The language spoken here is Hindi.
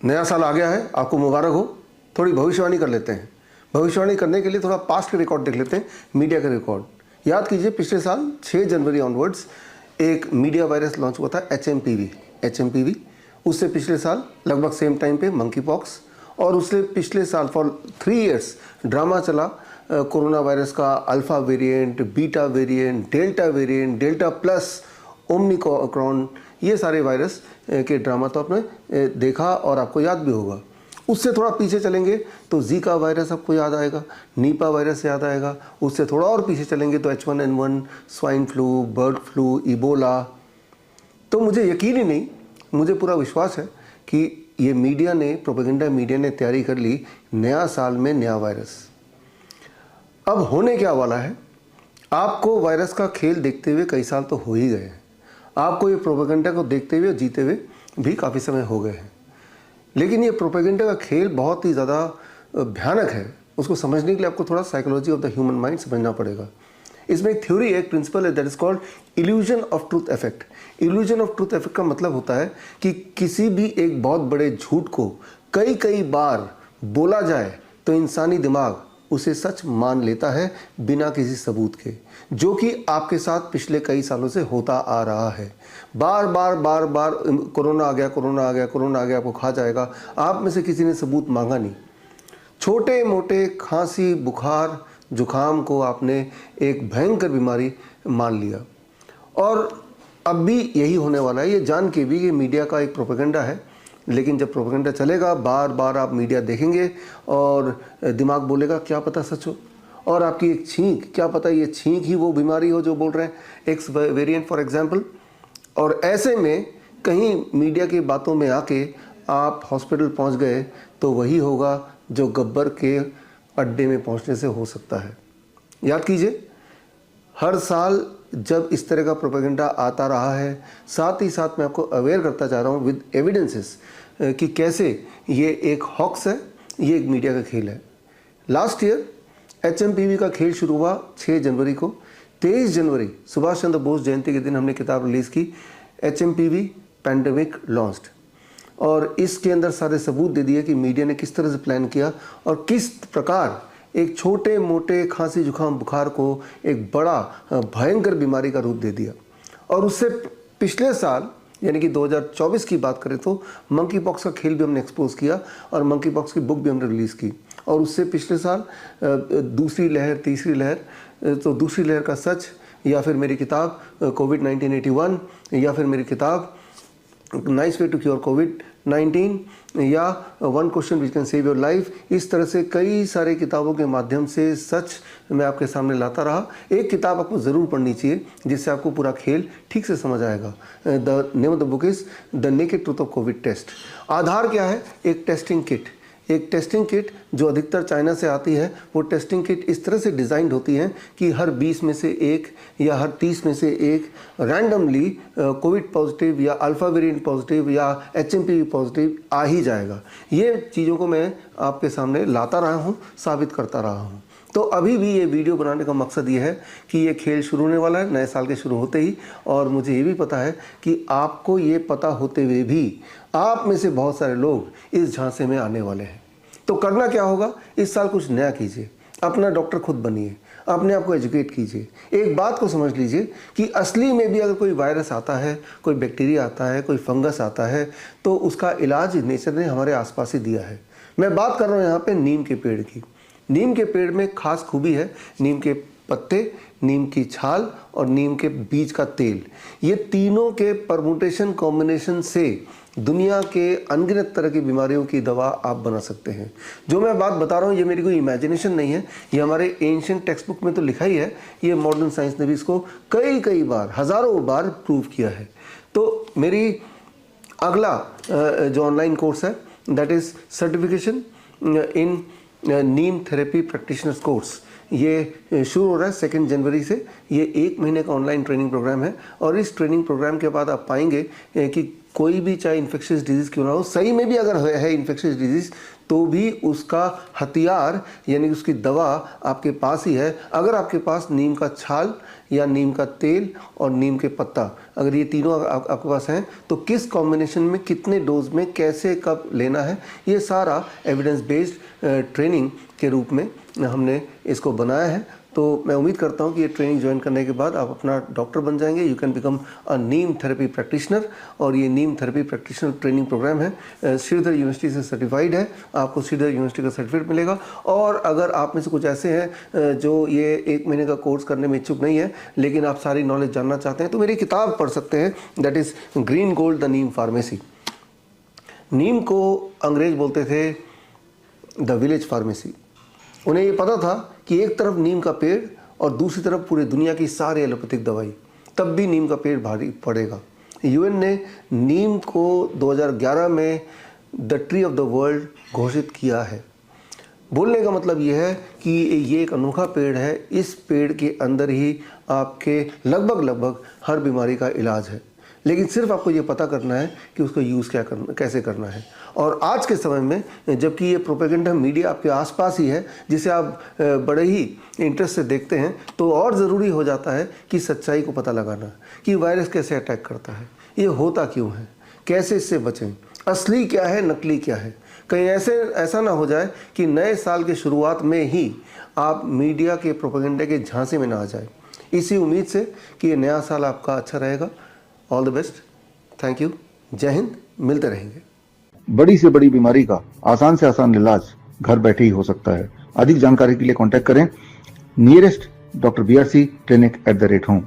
नया साल आ गया है, आपको मुबारक हो। थोड़ी भविष्यवाणी कर लेते हैं। भविष्यवाणी करने के लिए थोड़ा पास्ट के रिकॉर्ड देख लेते हैं, मीडिया के रिकॉर्ड। याद कीजिए, पिछले साल 6 जनवरी ऑनवर्ड्स एक मीडिया वायरस लॉन्च हुआ था, HMPV। उससे पिछले साल लगभग सेम टाइम पे मंकी पॉक्स, और उससे पिछले साल फॉर 3 इयर्स ड्रामा चला कोरोना वायरस का alpha variant, beta variant, delta plus, Omicron. ये सारे वायरस के ड्रामा तो आपने देखा और आपको याद भी होगा। उससे थोड़ा पीछे चलेंगे तो जीका वायरस आपको याद आएगा, नीपा वायरस याद आएगा। उससे थोड़ा और पीछे चलेंगे तो H1N1, swine flu, bird flu, Ebola. तो मुझे यकीन ही नहीं, मुझे पूरा विश्वास है कि ये मीडिया ने, प्रोपेगेंडा मीडिया ने तैयारी कर ली नया साल में नया वायरस। अब होने क्या वाला है, आपको वायरस का खेल देखते हुए कई साल तो हो ही गए हैं, आपको ये प्रोपेगेंडा को देखते हुए जीते हुए भी काफ़ी समय हो गए हैं। लेकिन ये प्रोपेगेंडा का खेल बहुत ही ज़्यादा भयानक है। उसको समझने के लिए आपको थोड़ा psychology of the human mind समझना पड़ेगा। इसमें एक थ्योरी, एक प्रिंसिपल है, that is called illusion of truth effect. Illusion of truth effect का मतलब होता है कि किसी भी एक बहुत बड़े झूठ को कई बार बोला जाए तो इंसानी दिमाग उसे सच मान लेता है बिना किसी सबूत के, जो कि आपके साथ पिछले कई सालों से होता आ रहा है। बार बार कोरोना आ गया, आपको खा जाएगा। आप में से किसी ने सबूत मांगा नहीं। छोटे मोटे खांसी, बुखार, जुखाम को आपने एक भयंकर बीमारी मान लिया, और अब भी यही होने वाला है। ये जान के भी ये मीडिया का एक प्रोपेगेंडा है, लेकिन जब प्रोपेगेंडा चलेगा, बार बार आप मीडिया देखेंगे और दिमाग बोलेगा क्या पता सच हो, और आपकी एक छींक, क्या पता ये छींक ही वो बीमारी हो जो बोल रहे हैं, एक्स वेरिएंट फॉर एग्जांपल। और ऐसे में कहीं मीडिया की बातों में आके आप हॉस्पिटल पहुंच गए तो वही होगा जो गब्बर के अड्डे में पहुंचने से हो सकता है। याद कीजिए, हर साल जब इस तरह का प्रोपेगेंडा आता रहा है, साथ ही साथ मैं आपको अवेयर करता जा रहा हूँ विद एविडेंसेस कि कैसे ये एक हॉक्स है, ये एक मीडिया का खेल है। लास्ट ईयर HMPV का खेल शुरू हुआ 6 जनवरी को। 23 जनवरी सुभाष चंद्र बोस जयंती के दिन हमने किताब रिलीज़ की, HMPV पैंडेमिक लॉन्च्ड, और इसके अंदर सारे सबूत दे दिए कि मीडिया ने किस तरह से प्लान किया और किस प्रकार एक छोटे मोटे खांसी जुकाम बुखार को एक बड़ा भयंकर बीमारी का रूप दे दिया। और उससे पिछले साल यानी कि 2024 की बात करें तो मंकी पॉक्स का खेल भी हमने एक्सपोज किया, और मंकी पॉक्स की बुक भी हमने रिलीज़ की। और उससे पिछले साल दूसरी लहर, तीसरी लहर, तो दूसरी लहर का सच, या फिर मेरी किताब कोविड 1981, या फिर मेरी किताब नाइस वे टू क्योर कोविड-19, या one question which can save your life. इस तरह से कई सारे किताबों के माध्यम से सच मैं आपके सामने लाता रहा। एक किताब आपको ज़रूर पढ़नी चाहिए जिससे आपको पूरा खेल ठीक से समझ आएगा। The name of the book is the naked truth of COVID test. आधार क्या है? एक टेस्टिंग किट। एक टेस्टिंग किट जो अधिकतर चाइना से आती है, वो टेस्टिंग किट इस तरह से डिज़ाइंड होती है कि हर 20 में से एक या हर 30 में से एक रैंडमली कोविड पॉजिटिव या अल्फ़ा वेरिएंट पॉजिटिव या HMPV पॉजिटिव आ ही जाएगा। ये चीज़ों को मैं आपके सामने लाता रहा हूँ, साबित करता रहा हूँ। तो अभी भी ये वीडियो बनाने का मकसद ये है कि ये खेल शुरू होने वाला है नए साल के शुरू होते ही, और मुझे ये भी पता है कि आपको ये पता होते हुए भी आप में से बहुत सारे लोग इस झांसे में आने वाले हैं। तो करना क्या होगा? इस साल कुछ नया कीजिए, अपना डॉक्टर खुद बनिए, अपने आप को एजुकेट कीजिए। एक बात को समझ लीजिए कि असली में भी अगर कोई वायरस आता है, कोई बैक्टीरिया आता है, कोई फंगस आता है, तो उसका इलाज नेचर ने हमारे आसपास ही दिया है। मैं बात कर रहा हूँ यहाँ पे नीम के पेड़ की। नीम के पेड़ में खास खूबी है, नीम के पत्ते, नीम की छाल और नीम के बीज का तेल, ये तीनों के परमुटेशन कॉम्बिनेशन से दुनिया के अनगिनत तरह की बीमारियों की दवा आप बना सकते हैं। जो मैं बात बता रहा हूँ ये मेरी कोई इमेजिनेशन नहीं है, ये हमारे एंशिएंट टेक्स्ट बुक में तो लिखा ही है, ये मॉडर्न साइंस ने भी इसको कई बार, हज़ारों बार प्रूव किया है। तो मेरी अगला जो ऑनलाइन कोर्स है, that is certification in Neem therapy practitioners course, ये शुरू हो रहा है 2 जनवरी से। ये 1 महीने का ऑनलाइन ट्रेनिंग प्रोग्राम है, और इस ट्रेनिंग प्रोग्राम के बाद आप पाएंगे कि कोई भी चाहे इन्फेक्शियस डिजीज़ क्यों ना हो, सही में भी अगर है इन्फेक्शियस डिजीज़ तो भी उसका हथियार यानी उसकी दवा आपके पास ही है। अगर आपके पास नीम का छाल या नीम का तेल और नीम के पत्ता, अगर ये तीनों आपके पास हैं तो किस कॉम्बिनेशन में कितने डोज में कैसे कब लेना है, ये सारा एविडेंस बेस्ड ट्रेनिंग के रूप में हमने इसको बनाया है। तो मैं उम्मीद करता हूँ कि ये ट्रेनिंग ज्वाइन करने के बाद आप अपना डॉक्टर बन जाएंगे। You can become a Neem therapy practitioner, और ये नीम थेरेपी प्रैक्टिशनर ट्रेनिंग प्रोग्राम है, श्रीधर यूनिवर्सिटी से सर्टिफाइड है। आपको श्रीधर यूनिवर्सिटी का सर्टिफिकेट मिलेगा। और अगर आप में से कुछ ऐसे हैं जो ये 1 महीने का कोर्स करने में इच्छुक नहीं है लेकिन आप सारी नॉलेज जानना चाहते हैं, तो मेरी किताब पढ़ सकते हैं, that is green gold the neem pharmacy. नीम को अंग्रेज बोलते थे द विलेज फार्मेसी। उन्हें ये पता था कि एक तरफ नीम का पेड़ और दूसरी तरफ पूरी दुनिया की सारी एलोपैथिक दवाई, तब भी नीम का पेड़ भारी पड़ेगा। यूएन ने नीम को 2011 में the tree of the world घोषित किया है। बोलने का मतलब ये है कि ये एक अनोखा पेड़ है। इस पेड़ के अंदर ही आपके लगभग हर बीमारी का इलाज है, लेकिन सिर्फ आपको ये पता करना है कि उसको यूज़ कैसे करना है। और आज के समय में जबकि ये प्रोपेगेंडा मीडिया आपके आसपास ही है, जिसे आप बड़े ही इंटरेस्ट से देखते हैं, तो और ज़रूरी हो जाता है कि सच्चाई को पता लगाना कि वायरस कैसे अटैक करता है, ये होता क्यों है, कैसे इससे बचें, असली क्या है, नकली क्या है। कहीं ऐसा ना हो जाए कि नए साल के शुरुआत में ही आप मीडिया के प्रोपेगेंडे के झांसे में ना आ जाए। इसी उम्मीद से कि ये नया साल आपका अच्छा रहेगा। All the best, thank you, जय हिंद, मिलते रहेंगे। बड़ी से बड़ी बीमारी का आसान से आसान इलाज घर बैठे ही हो सकता है। अधिक जानकारी के लिए कांटेक्ट करें nearest doctor BRC clinic @home।